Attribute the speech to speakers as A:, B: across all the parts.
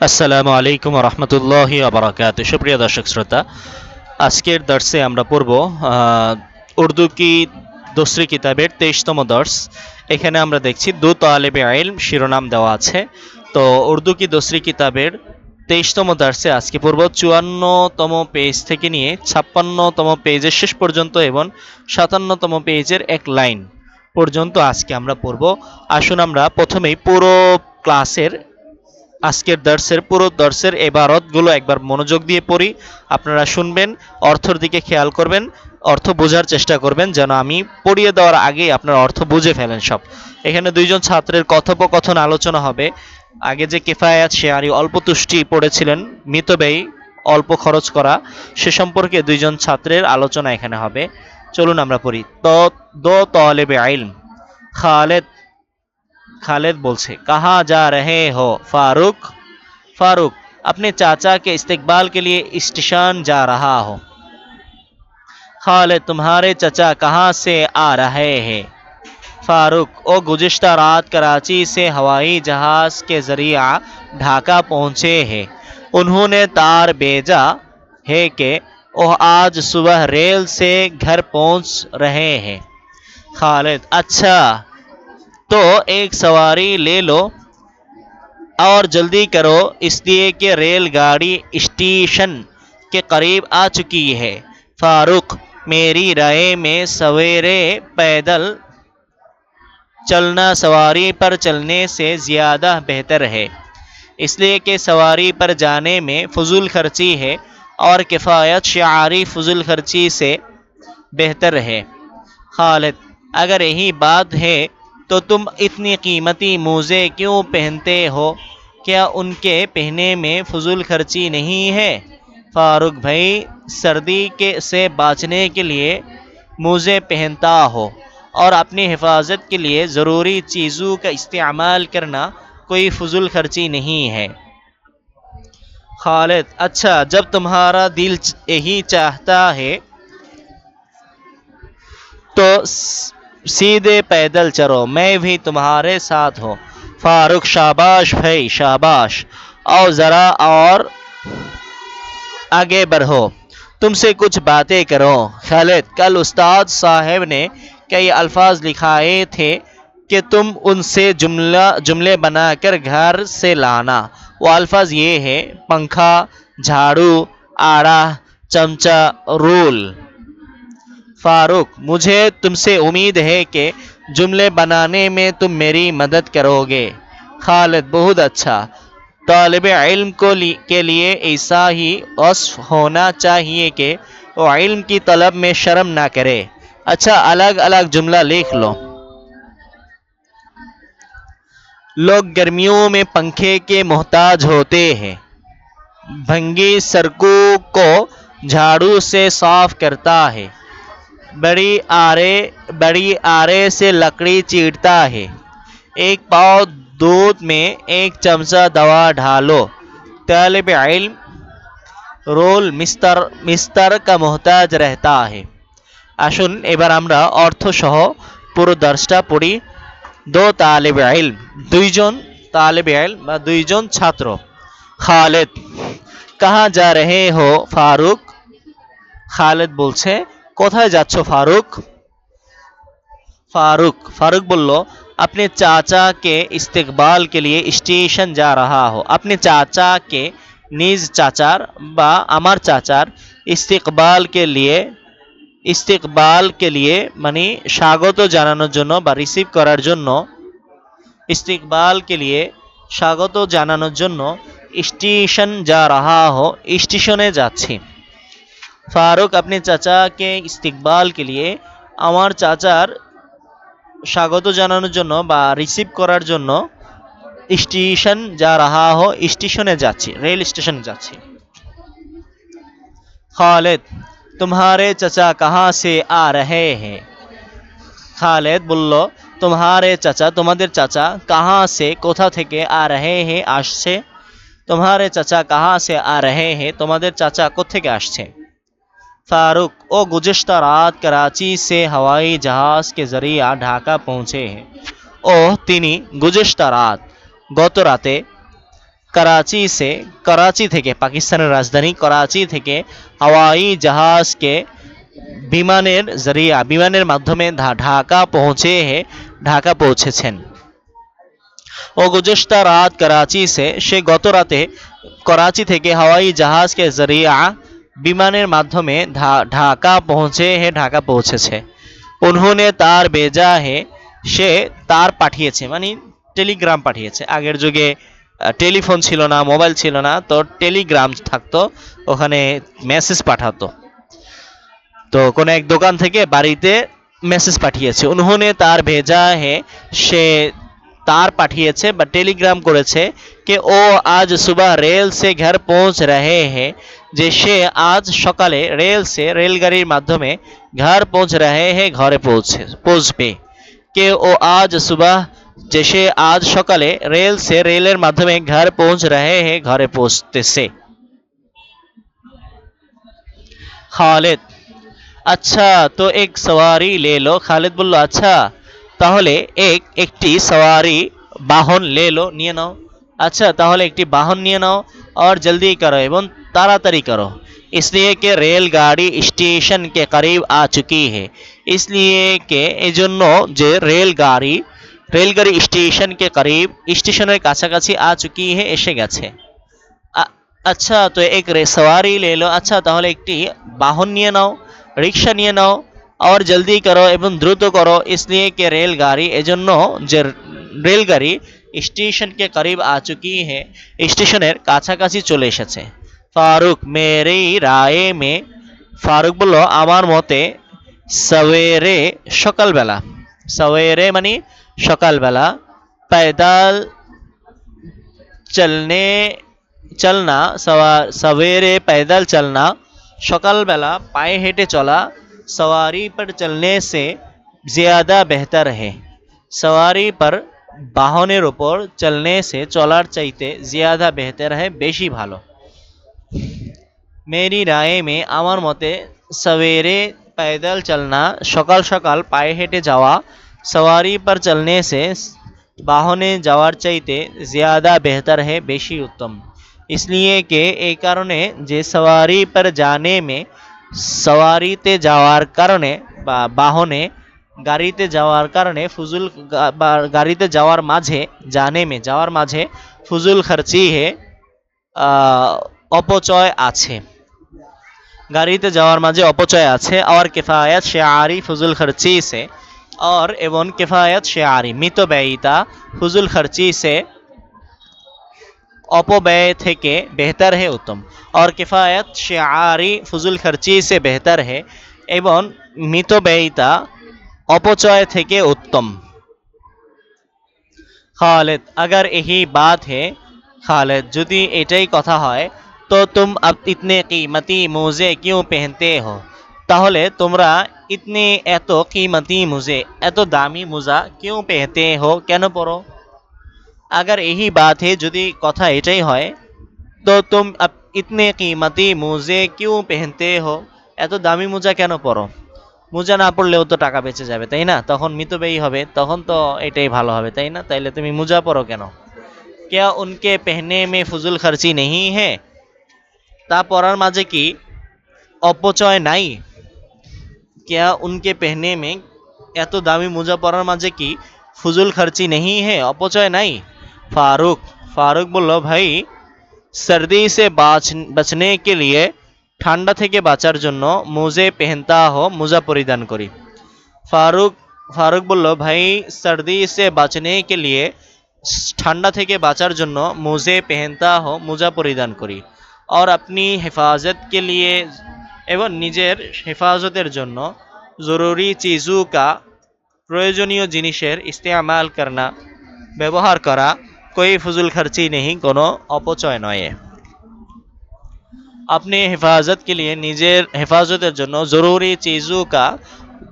A: আসসালামু আলাইকুম রহমতুল্লাহি আবরাকাত। সুপ্রিয় দর্শক শ্রোতা, আজকের দর্শে আমরা পড়ব উর্দু কি দোসরি কিতাবের 23তম দর্শ। এখানে আমরা দেখছি দু তালেবে ইলম শিরোনাম দেওয়া আছে। তো উর্দু কি দোসরি কিতাবের 23তম দর্শে আজকে পড়ব 54তম পেজ থেকে নিয়ে 56তম পেজের শেষ পর্যন্ত এবং 57তম পেজের এক লাইন পর্যন্ত আজকে আমরা পড়ব। আসুন আমরা প্রথমেই পুরো ক্লাসের আজকের দর্শের পুরো দর্শের এবারতগুলো একবার মনোযোগ দিয়ে পড়ি। আপনারা শুনবেন, অর্থের দিকে খেয়াল করবেন, অর্থ বোঝার চেষ্টা করবেন যেন আমি পড়িয়ে দেওয়ার আগেই আপনারা অর্থ বুঝে ফেলেন সব। এখানে দুইজন ছাত্রের কথোপকথন আলোচনা হবে। আগে যে কিফায়াত শেয়ারি অল্প তুষ্টি পড়েছিলেন, মিতব্যয়ী অল্প খরচ করা, সে সম্পর্কে দুইজন ছাত্রের আলোচনা এখানে হবে। চলুন আমরা পড়ি। দো তালেবে ইলম। খালেদ खालिद बोलছে कहाँ जा रहे हो फारूक। फारूक अपने चाचा के इस्तकबाल के लिए स्टेशन जा रहा हो। खालिद तुम्हारे चाचा कहाँ से आ रहे हैं। फारूक ओ गुज़िश्ता रात कराची से हवाई जहाज़ के ज़रिए ढाका पहुँचे हैं। उन्होंने तार भेजा है कि वो आज सुबह रेल से घर पहुँच रहे हैं। खालिद अच्छा, तो एक सवारी ले लो और जल्दी करो, इसलिए कि रेलगाड़ी स्टेशन के करीब आ चुकी है। फारूक मेरी राय में सवेरे पैदल चलना सवारी पर चलने से ज़्यादा बेहतर है, इसलिए कि सवारी पर जाने में फजूल खर्ची है और किफ़ायत शारी फजूल खर्ची से बेहतर है। खालिद अगर यही बात है तो तुम इतनी कीमती मोज़े क्यों पहनते हो, क्या उनके पहनने में फजूल खर्ची नहीं है। फारूक भाई सर्दी के से बचने के लिए मोज़े पहनता हो और अपनी हिफाजत के लिए ज़रूरी चीज़ों का इस्तेमाल करना कोई फजूल खर्ची नहीं है। खालिद अच्छा, जब तुम्हारा दिल यही चाहता है तो सीधे पैदल चलो, मैं भी तुम्हारे साथ हूँ। फारूक शाबाश भाई शाबाश, और ज़रा और आगे बढ़ो, तुमसे कुछ बातें करो। खालिद कल उस्ताद साहब ने कई अल्फाज लिखाए थे कि तुम उनसे जुमले बनाकर घर से लाना। वो अल्फाज ये है पंखा, झाड़ू, आड़ा, चमचा, रूल। फारूक मुझे तुमसे उम्मीद है कि जुमले बनाने में तुम मेरी मदद करोगे। खालिद बहुत अच्छा, तालिब इल्म के लिए ऐसा ही वस्फ होना चाहिए कि वो इल्म की तलब में शर्म ना करे। अच्छा अलग अलग जुमला लिख लो। लोग गर्मियों में पंखे के मोहताज होते हैं। भंगी सड़कों को झाड़ू से साफ करता है। बड़ी आरे से लकड़ी चीरता है। एक पाव दूध में एक चमचा दवा डालो। तालिब इल्म रोल मिस्तर का मोहताज रहता है। আসুন এবার আমরা অর্থ সহ পুরো দর্শটা পড়ি। দো তালেব ইলম দুইজন তালেব ইলম বা দুইজন ছাত্র। খালিদ কাহা যা রহে হো ফারুক। খালিদ বলছে কোথায় যাচ্ছ ফারুক। फारूक बोलो अपने चाचा के इस्तकबाल के लिए स्टेशन जा रहा हो। अपने चाचा के নিজ চাচার বা আমার চাচার ইস্তেকবাল কে লিয়ে মানে স্বাগত জানানোর জন্য বা রিসিভ করার জন্য, ইস্তেকবাল কে লিয়ে স্বাগত জানানোর জন্য স্টেশন যা রাহা হো স্টেশনে যাচ্ছি। ফারুক अपने चाचा के इस्तकबाल के लिए আমার চাচার স্বাগত জানানোর জন্য বা রিসিভ করার জন্য স্টেশন যা রাহা হো স্টেশনে যাচ্ছি, রেল স্টেশনে যাচ্ছি। খালিদ तुम्हारे चाचा कहाँ से आ रहे हैं। খালেদ বলল তোমারে চাচা তোমাদের চাচা কাহা সে কোথা থেকে আ রহে হে আসছে। তোমারে চাচা কাহা সে আ রহে হে তোমাদের চাচা কোত্থেকে আসছে। फारूक ओ गुज़िश्ता रात कराची से हवाई जहाज़ के ज़रिए ढाका पहुँचे हैं। ও তিনি গুজেস্তা রাত গত রাতে कराची से कराची থেকে পাকিস্তানের রাজধানী করাচি থেকে হাওয়াই জাহাজকে বিমানের জরিয়া বিমানের মাধ্যমে ঢাকা ঢাকা পৌঁছেছেন ও গুজশ্তা রাত করাচি সে গত রাতে করাচি থেকে হাওয়াই জাহাজকে জরিয়া বিমানের মাধ্যমে ঢাকা পৌঁছেছে উन्होंने তার বেজা হে সে তার পাঠিয়েছে মানে টেলিগ্রাম পাঠিয়েছে আগের যুগে টেলিফোন ছিল না মোবাইল ছিল না তো টেলিগ্রাম থাকতো ওখানে মেসেজ পাঠাতো তো কোন এক দোকান থেকে বাড়িতে মেসেজ পাঠিয়েছে উन्होंने তার ভেজা হে সে তার পাঠিয়েছে বা টেলিগ্রাম করেছে कि ও আজ সুবহ রেল সে ঘর পৌঁছ রহে হে যে সে আজ সকালে রেলগাড়ির মাধ্যমে ঘর পৌঁছ রহে হে ঘরে পৌঁছবে कि ও আজ সুবহ যে সে আজ সকালে রেলের মাধ্যমে ঘর পৌঁছ রহে হে ঘরে পৌঁছতেছে খালিদ আচ্ছা তো এক সওয়ারি লে লো খালিদ বলল আচ্ছা তাহলে একটি সওয়ারি বাহন লে লো নিয়ে নাও अच्छा তাহলে একটি বাহন নিয়ে নাও और जल्दी करो এবং তাড়াতাড়ি करो इसलिए कि रेलगाड़ी स्टेशन के करीब आ चुकी है इसलिए कि এজন্য যে রেলগাড়ি স্টেশন के करीब স্টেশনের কাছাকাছি आ चुकी है এসে গেছে আচ্ছা তো এক সওয়ারি লে লো আচ্ছা তাহলে একটি বাহন নিয়ে নাও রিক্সা নিয়ে নাও और जल्दी करो এবং দ্রুত করো इसलिए कि रेलगाड़ी এজন্য যে রেলগাড়ি স্টেশন কে করিব আ চুকি হে স্টেশনের কাছাকাছি চলে এসেছে ফারুক মেরি রায়ে মে ফারুক বলল আমার মতে সওয়েরে সকালবেলা সওয়েরে মানে সকালবেলা पैदल चलने चलना सवेरे पैदल चलना সকালবেলা পায়ে হেঁটে চলা सवारी पर चलने से ज़्यादा बेहतर है सवारी पर বাহনের উপর চলনে সে চলার চাইতে জিয়াদা বেহতর হয় বেশি ভালো মেরি রায়ে মে আমার মতে সवेरे पैदल चलना সকাল সকাল পায়ে হেঁটে যাওয়া সওয়ারি পর চলনে সে বাহনে যাওয়ার চাইতে জিয়াদা বেহতর है বেশি উত্তম इसलिए के এই কারণে যে সওয়ারি পর জানে মে সওয়ারিতে যাওয়ার কারণে বা বাহনে গাড়িতে যাওয়ার কারণে গাড়িতে যাওয়ার মাঝে জানে মে যাওয়ার মাঝে ফুজুল খরচি হে অপচয় আছে গাড়িতে যাওয়ার মাঝে অপচয় আছে और किफायत शेआरी फजुल खर्ची से और एवं किफायत शेआरी मितব্যয়িতা फजुल खर्ची से अपव्यय থেকে बेहतर है उत्तम और किफायत शेआरी फजुल खर्ची से बेहतर है एवं मितব্যয়িতা अपचय থেকে उत्तम खालिद अगर यही बात है खालिद যদি এটাই কথা হয় तो तुम अब इतने कीमती मोजे क्यों पहनते हो তাহলে তোমরা इतने এত कीमती मोजे এত দামি মোজা क्यों पहनते हो কেন পরো अगर यही बात है যদি কথা এটাই হয় तो तुम अब इतने कीमती मोजे क्यों पहनते हो এত দামি মোজা কেন পরো মোজা না পড়লেও তো টাকা বেঁচে যাবে তাই না তখন মিতব্যয়ী হবে তখন তো এটাই ভালো হবে তাই না তাইলে তুমি মোজা পরো কেন क्या उनके पहने में फजुल खर्ची नहीं है তা পরার মাঝে কি অপচয় নাই क्या उनके पहने में এত দামি মোজা পরার মাঝে কি फजुल खर्ची नहीं है অপচয় নাই ফারুক বলল ভাই सर्दी से बचने के लिए ঠান্ডা থেকে বাঁচার জন্য মোজে পেহনতা হো মোজা পরিধান করি ফারুক বলল ভাই सर्दी से बचने के लिए ঠান্ডা থেকে বাঁচার জন্য মোজে পেহনতা হো মোজা পরিধান করি और अपनी हिफाजत के लिए এবং নিজের হেফাজতের জন্য জরুরি চিজু কা প্রয়োজনীয় জিনিসের ইস্তেমাল করনা ব্যবহার করা कोई फजुल खर्ची नहीं কোনো অপচয় নয় अपने हिफाजत के लिए নিজের হেফাজতের জন্য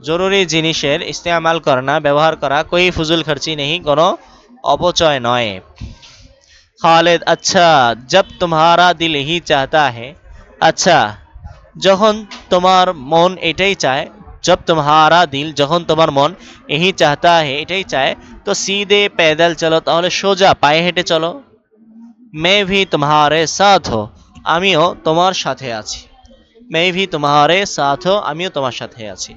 A: জরুরি জিনিসের ইস্তেমাল করনা ব্যবহার করা कोई फजुल खर्ची नहीं কোনো অপচয় নয় खालिद अच्छा जब तुम्हारा दिल ही चाहता है अच्छा যখন তোমার মন এটাই চায় जब तुम्हारा दिल যখন তোমার মন यही चाहता है এটাই চায় তো सीधे पैदल चलो তাহলে সোজা পায়ে হেঁটে চলো मैं भी तुम्हारे साथ हो আমিও তোমার সাথে আছি मैं भी तुम्हारे साथ हो আমিও তোমার সাথে আছি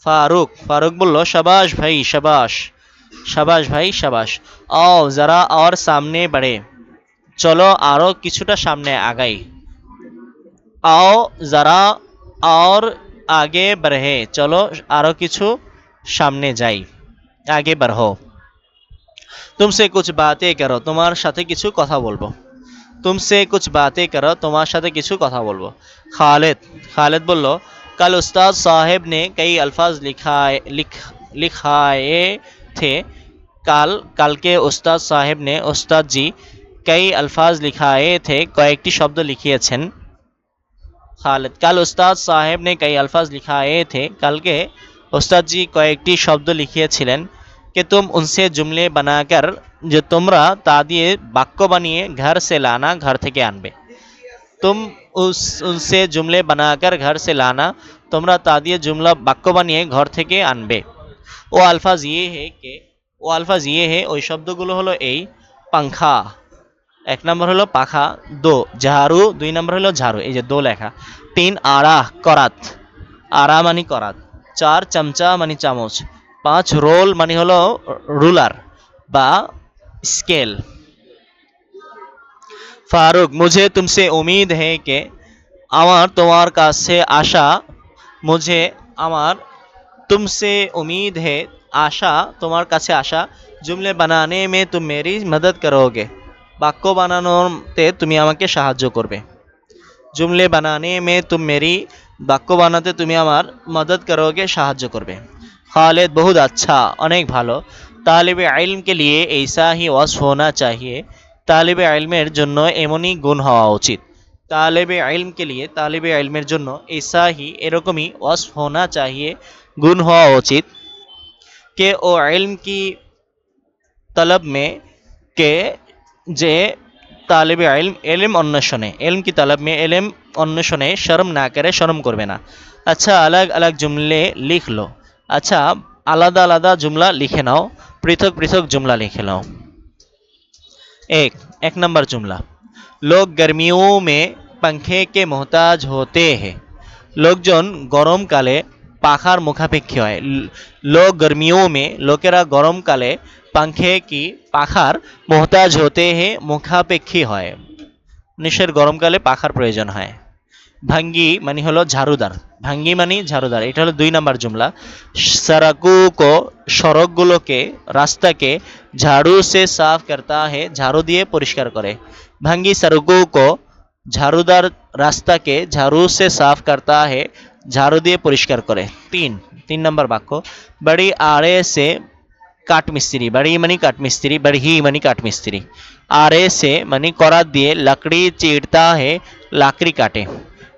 A: ফারুক ফারুক বলল শাবাশ ভাই শাবাশ শাবাশ ভাই শাবাশ आओ जरा और सामने बढ़े চলো আরো কিছুটা সামনে আগাই आओ जरा और आगे बढ़े চলো আরো কিছু সামনে যাই आगे बढ़ो तुमसे कुछ बातें करो তোমার সাথে কিছু কথা বলবো तुमसे कुछ बातें करो তোমার সাথে কিছু কথা বলবো खालिद खालिद बोलो कल उस्ताद साहब ने कई अल्फाज लिखाए थे कल कल के उस्ताद साहब ने उस्ताद जी कई अल्फाज लिखाए थे কয়েকটি শব্দ লিখিয়েছেন खालिद कल उस्ताद साहब ने कई अल्फाज लिखाए थे कल के उस्ताद जी কয়েকটি শব্দ লিখিয়েছিলেন कि तुम उनसे जुमले बनाकर जो তোমরা তা দিয়ে বাক্য বানিয়ে घर से लाना घर থেকে আনবে तुम उनसे जुमले बनाकर घर से लाना তোমরা তা দিয়ে জুমলা বাক্য বানিয়ে ঘর থেকে আনবে ও আলফাজ ইয়ে হে কে ও আলফাজ ইয়ে হে ওই শব্দগুলো হলো এই পাংখা এক নম্বর হলো পাখা দো ঝাড়ু দুই নম্বর হলো ঝাড়ু এই যে দো লেখা তিন আড়া করাত আড়া মানি করাত চার চামচা মানি চামচ পাঁচ রোল মানি হলো রুলার বা স্কেল ফারুক मुझे तुमसे उम्मीद है कि আমার তোমার কাছে আশা मुझे আমার तुमसे उम्मीद है आशा তোমার কাছে আশা जुमले बनाने में तुम मेरी मदद करोगे বাক্য বানানোতে তুমি আমাকে সাহায্য করবে जुमले बनाने में तुम मेरी বাক্য বানাতে তুমি আমার मदद करोगे সাহায্য করবে खालिद बहुत अच्छा অনেক ভালো तालिब इल्म के लिए ऐसा ही वस्फ होना चाहिए तालिब इल्मेर জন্য এমনই গুণ হওয়া উচিত तालिब इल्म के लिए तालिब इल्मेर জন্য ऐसा ही এরকমই वस्फ होना चाहिए गुण হওয়া উচিত कि ओ इल्म की तलब में के যে तालिब इल्म इल्म अन्वेषणे इल्म की तलब में इल्म अन्वेषणे शर्म ना करे शर्म करबे ना अच्छा अलग अलग जुमले लिख लो अच्छा আলাদা আলাদা जुमला लिखे नाओ पृथक पृथक जुमला लिखे नाओ एक नंबर जुमला लोग गर्मियों में पंखे के मोहताज होते हैं লোকজন গরমকালে পাখার মুখাপেক্ষী হয় লোক গরমিयों में লোকেরা গরমকালে পাংখে কি পাখার মোহতাজ হতে হে মুখাপেক্ষী হয় নিশের গরমকালে পাখার প্রয়োজন হয় ভাঙ্গি মানে হলো ঝাড়ুদার ভাঙ্গি মানে ঝাড়ুদার এটা হলো দুই নাম্বার জুমলা সড়কো কো সড়কগুলোকে রাস্তাকে ঝাড়ু সে সাফ করতা হে ঝাড়ু দিয়ে পরিষ্কার করে ভাঙ্গি সড়কো কো ঝাড়ুদার রাস্তাকে ঝাড়ু সে সাফ করতা হে ঝাড়ু দিয়ে পরিষ্কার করে তিন নম্বর বাক্য বড়ি আড়ে সে কাঠমিস্ত্রি बड़ी मनी काटमिस्त्री बड़ी मनी काटमिस्त्री आरे से मनी करात दिए लकड़ी चीरता है लाकड़ी काटे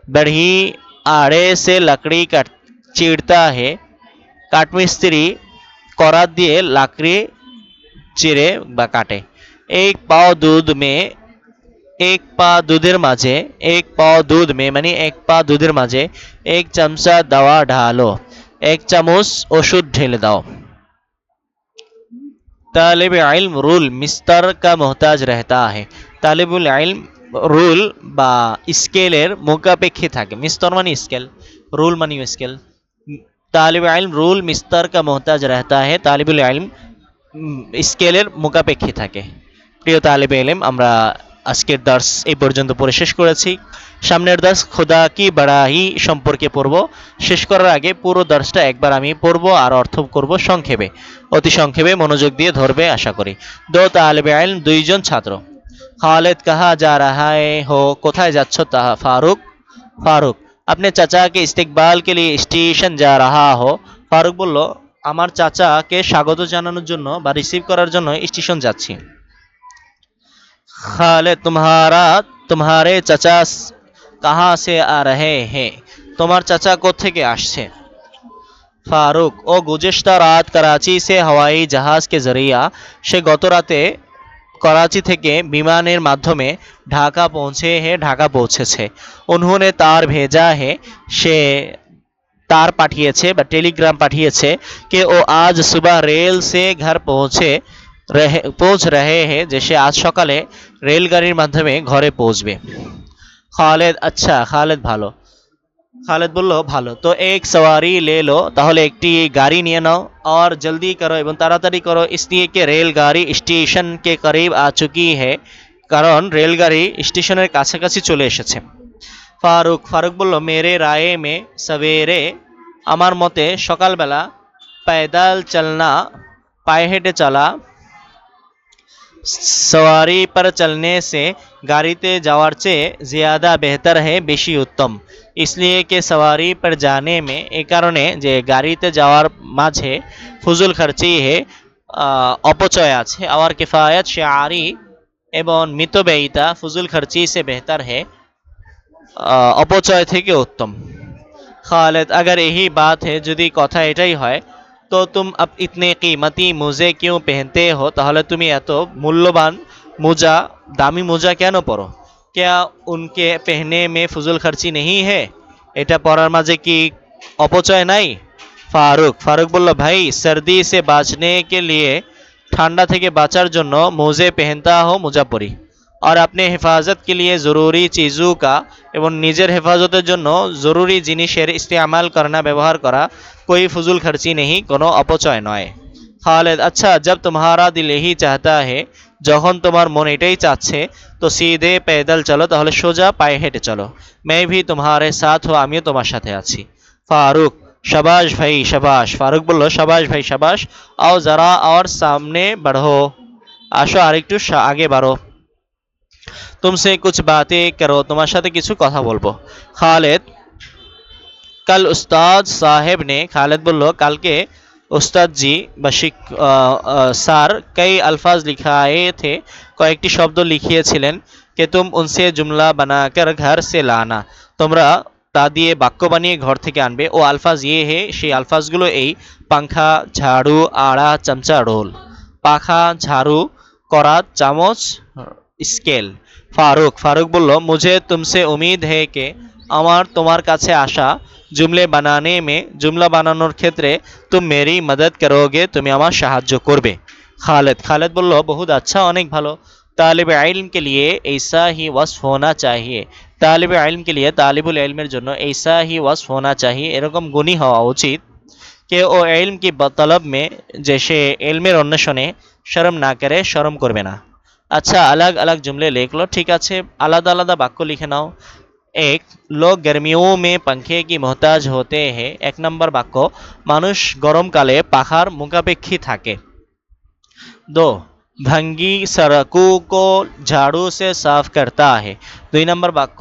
A: बड़ी आड़े से लकड़ी काट चीरता है काटमिस्त्री करात दिए लाकड़ी चिरे বা কাটে एक पाव दूध में एक पा दूधेर माঝে एक पाव दूध में मानी एक पा दूधेर माঝে एक चमचा दवा ढालो एक चामच ओषुध ढेले दाओ तालिब इल्म रूल मिस्तर का मोहताज रहता है तालिबुल इल्म रूल বা স্কেলের মুখাপেক্ষী থাকে মিস্তর মানে স্কেল রুল মানে স্কেল तालिब इल्म रूल मिस्तर का मोहताज रहता है तालिबुल इल्म স্কেলের মুখাপেক্ষী থাকে প্রিয় তালিবে ইলম আমরা আজকের দার্স এই পর্যন্ত পড়ে শেষ করেছি সামনের দার্স খোদা কি বড়াই সম্পর্কে পড়ব শেষ করার আগে পুরো দার্সটা একবার আমি পড়ব আর অর্থ করব সংক্ষেপে অতি সংক্ষেপে মনোযোগ দিয়ে ধরবে আশা করি দো তালিবে ইলম দুইজন ছাত্র খালিদ কাহা যা রাহা হো কোথায় যাচ্ছ তা ফারুক ফারুক अपने चाचा के इस्तेकबाल के लिए स्टेशन जा रहा हो ফারুক বলল আমার চাচাকে স্বাগত জানানোর জন্য বা রিসিভ করার জন্য স্টেশন যাচ্ছি खालिद तुम्हारे चाचा कहाँ से आ रहे हैं তোমার চাচা কোত্থেকে আসছে ফারুক ও গুজেশতা রাত করাচি সে হওয়াই জাহাজ কে জরিয়া সে গত রাতে করাচি থেকে বিমানের মাধ্যমে ঢাকা পৌঁছে হে ঢাকা পৌঁছেছে উन्होंने तार भेजा है সে तार पाठिয়েছে বা टेलीग्राम पाठिয়েছে कि वो आज सुबह रेल से घर पहुंचे পৌঁছ রহে হে, যে সে আজ সকালে রেলগাড়ির মাধ্যমে ঘরে পৌঁছবে। খালেদ আচ্ছা, খালেদ ভালো। খালেদ বলল ভালো, তো এক সওয়ারি লে লো, তাহলে একটি গাড়ি নিয়ে নাও। আর জলদি করো এবং তাড়াতাড়ি করো, इसलिए कि রেলগাড়ি স্টেশন কে করিব আ চুকি হে, কারণ রেলগাড়ি স্টেশনের কাছাকাছি চলে এসেছে। ফারুক ফারুক বলল মেরে রায়ে মে সবেরে, আমার মতে সকালবেলা पैदल चलना, पाয়ে হেঁটে চলা, সওয়ারি पर चलने से গাড়িতে যাওয়ার চেয়ে ज़्यादा बेहतर है, বেশি উত্তম। इसलिए कि सवारी पर जाने में, এ কারণে যে গাড়িতে যাওয়ার মাঝে ফুজুল খরচি হে, অপচয় আছে। और किफ़ायत शारी, এবং মিতব্যয়িতা ফুজুল খরচি সে বেহতার হে, অপচয় থেকে উত্তম। খালেদ अगर यही बात है, যদি কথা এটাই হয়, तो तुम अब इतने कीमती मोजे क्यों पहनते हो, তাহলে তুমি এত মূল্যবান মোজা, দামি মোজা কেন পরো? क्या उनके पहने में फजूल खर्ची नहीं है, এটা পরার মাঝে কি অপচয় নাই? ফারুক ফারুক বলল ভাই सर्दी से बाँचने के लिए, ঠান্ডা থেকে বাঁচার জন্য মোজে পেহেনতা হো, মোজা পরি। और अपने हिफाजत के लिए ज़रूरी चीज़ों का, এবং নিজের হেফাজতের জন্য জরুরি জিনিসের ইস্তেমাল করনা, ব্যবহার করা, कोई फजूल खर्ची नहीं, কোনো অপচয় নয়। খালেদ আচ্ছা, जब तुम्हारा दिल यही चाहता है, যখন তোমার মন এটাই চাচ্ছে, তো सीधे पैदल চলো, তাহলে সোজা পায়ে হেঁটে চলো। मैं भी तुम्हारे साथ हूँ, আমিও তোমার সাথে আছি। ফারুক शाबाश भाई शाबाश, ফারুক বলল শাবাশ ভাই শাবাশ। आओ जरा और सामने बढ़ो, আসো আরেকটু আগে বাড়ো। तुमसे कुछ बातें करो, তোমার সাথে কিছু কথা বলবো। খালেদ कल उस्ताद साहेब ने, खालिद बोलो कल के उस्ताद जी बशिक স্যার कई अल्फाज लिखाए थे, কয়েকটি শব্দ লিখিয়েছিলেন, कि तुम उनसे जुमला बनाकर घर से लाना, তোমরা তা দিয়ে বাক্য বানিয়ে ঘর থেকে আনবে। ও আলফাজ ইয়ে হে, সেই আলফাজগুলো এই: পাংখা, ঝাড়ু, আড়া, চামচা, রোল। পাখা, ঝাড়ু, করাত, চামচ, স্কেল। ফারুক ফারুক বলল মুঝে তুমসে উম্मीद है कि, আমার তোমার কাছে আশা, জুমলে বানানে মে, জুমলা বানানোর ক্ষেত্রে, তুম মেরি মদদ করোগে, তুমি আমার সাহায্য করবে। খালেদ খালেদ বলল বহুত আচ্ছা, অনেক ভালো। তালিব ইলম কে লিয়ে ऐसा ही वस्फ होना चाहिए, তালিব ইলম কে লিয়ে, তালিবুল ইলমের জন্য ऐसा ही वस्फ होना चाहिए, এরকম গুণী হওয়া উচিত। কে ও ইলম কি তলব মে, যে সে ইলমের অন্বেষণে, শরম না করে, শরম করবে না। আচ্ছা আলাগ আলাগ জুমলে লিখ লো, ঠিক আছে আলাদা আলাদা বাক্য লিখে নাও। এক, লোক गर्मियों में पंखे की मोहताज होते हैं, এক নম্বর বাক্য, মানুষ গরমকালে পাখার মুখাপেক্ষী থাকে। दो, भंगी सड़कों को झाड़ू से साफ करता है, দুই নম্বর বাক্য,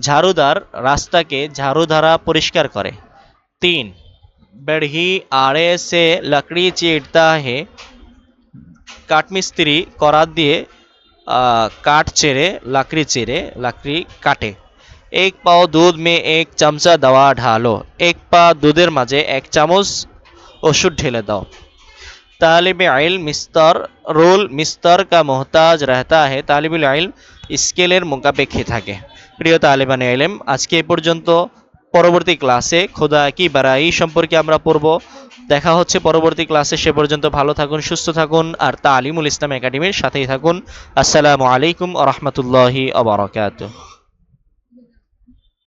A: ঝাড়ুদার রাস্তাকে ঝাড়ু দ্বারা পরিষ্কার করে। তিন, बढ़ी आड़े से लकड़ी चीरता है, কাঠমিস্ত্রি করাত দিয়ে কাঠ চেরে, লাকড়ি কাটে। एक पाव दूध में एक चमचा दवा ढालो, एक पा दूधের মাঝে এক চামচ ওষুধ ঢেলে দাও। तालिब इल्म मिस्तर, रोल मिस्तर का मोहताज रहता है, तालिबुल इल्म স্কেলের মুখাপেক্ষী থাকে। প্রিয় তালিবানে ইলম, আজকে এ পর্যন্ত। পরবর্তী ক্লাসে খোদা কি বারাই সম্পর্কে আমরা পড়ব। দেখা হচ্ছে পরবর্তী ক্লাসে, সে পর্যন্ত ভালো থাকুন, সুস্থ থাকুন, আর তালিমুল ইসলাম একাডেমির সাথেই থাকুন। আসসালামু আলাইকুম ওয়া রাহমাতুল্লাহি ওয়া বারাকাতুহু।